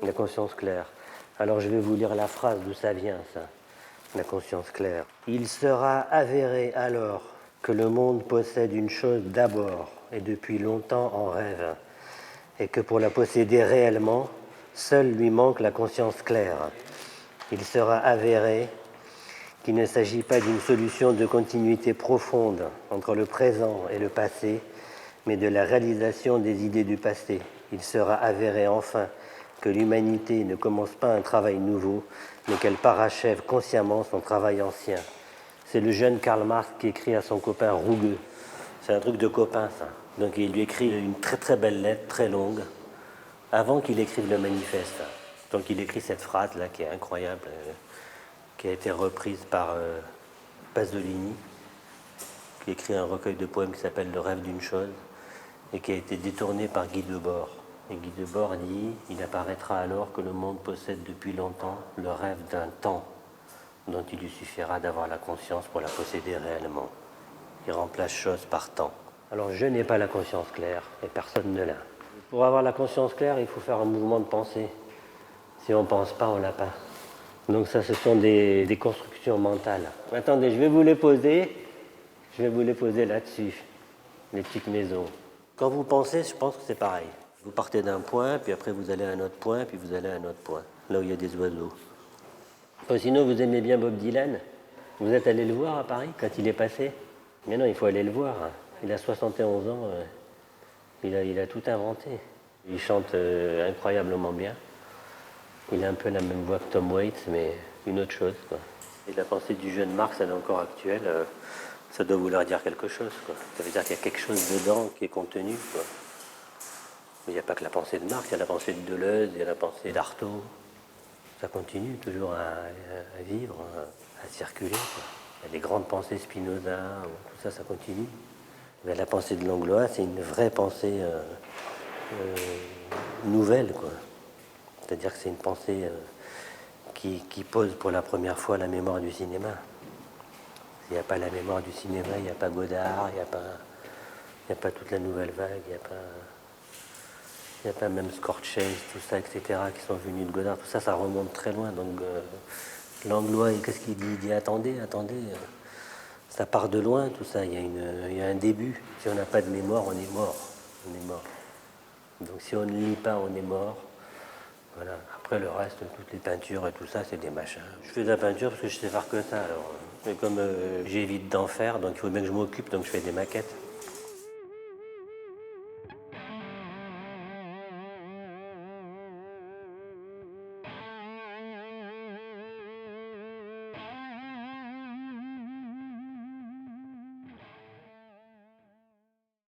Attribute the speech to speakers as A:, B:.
A: La conscience claire. Alors je vais vous lire la phrase d'où ça vient, ça. La conscience claire. Il sera avéré alors que le monde possède une chose d'abord et depuis longtemps en rêve, et que pour la posséder réellement, seul lui manque la conscience claire. Il sera avéré qu'il ne s'agit pas d'une solution de continuité profonde entre le présent et le passé, mais de la réalisation des idées du passé. Il sera avéré enfin que l'humanité ne commence pas un travail nouveau, mais qu'elle parachève consciemment son travail ancien. C'est le jeune Karl Marx qui écrit à son copain Rougueux. C'est un truc de copain, ça. Donc il lui écrit une très très belle lettre, très longue, avant qu'il écrive le manifeste. Donc il écrit cette phrase-là qui est incroyable, qui a été reprise par Pasolini, qui écrit un recueil de poèmes qui s'appelle Le rêve d'une chose, et qui a été détourné par Guy Debord. Et Guy Debord dit « Il apparaîtra alors que le monde possède depuis longtemps le rêve d'un temps dont il lui suffira d'avoir la conscience pour la posséder réellement. » Il remplace chose par temps. Alors je n'ai pas la conscience claire, et personne ne l'a. Pour avoir la conscience claire, il faut faire un mouvement de pensée. Si on ne pense pas, on ne l'a pas. Donc ça, ce sont des constructions mentales. Attendez, je vais vous les poser. Je vais vous les poser là-dessus, les petites maisons. Quand vous pensez, je pense que c'est pareil. Vous partez d'un point, puis après vous allez à un autre point, puis vous allez à un autre point, là où il y a des oiseaux. Sinon, vous aimez bien Bob Dylan? Vous êtes allé le voir à Paris quand il est passé? Mais non, il faut aller le voir. Il a 71 ans, il a tout inventé. Il chante incroyablement bien. Il a un peu la même voix que Tom Waits, mais une autre chose, quoi. Et la pensée du jeune Marx, elle est encore actuelle. Ça doit vouloir dire quelque chose, quoi. Ça veut dire qu'il y a quelque chose dedans qui est contenu, quoi. Mais il n'y a pas que la pensée de Marx, il y a la pensée de Deleuze, il y a la pensée d'Artaud. Ça continue toujours à vivre, à circuler, quoi. Il y a des grandes pensées Spinoza, tout ça, ça continue. Mais la pensée de Langlois, c'est une vraie pensée nouvelle, quoi. C'est-à-dire que c'est une pensée qui pose pour la première fois la mémoire du cinéma. S'il n'y a pas la mémoire du cinéma, il n'y a pas Godard, il n'y a pas toute la nouvelle vague, il n'y a pas même Scorsese, tout ça, etc., qui sont venus de Godard. Tout ça, ça remonte très loin. Donc Langlois, qu'est-ce qu'il dit? Il dit attendez, ça part de loin, tout ça. Il y a un début. Si on n'a pas de mémoire, on est mort. On est mort. Donc si on ne lit pas, on est mort. Voilà. Après le reste, toutes les peintures et tout ça, c'est des machins. Je fais de la peinture parce que je sais faire que ça. Alors. Mais comme j'évite d'en faire, donc il faut bien que je m'occupe, donc je fais des maquettes.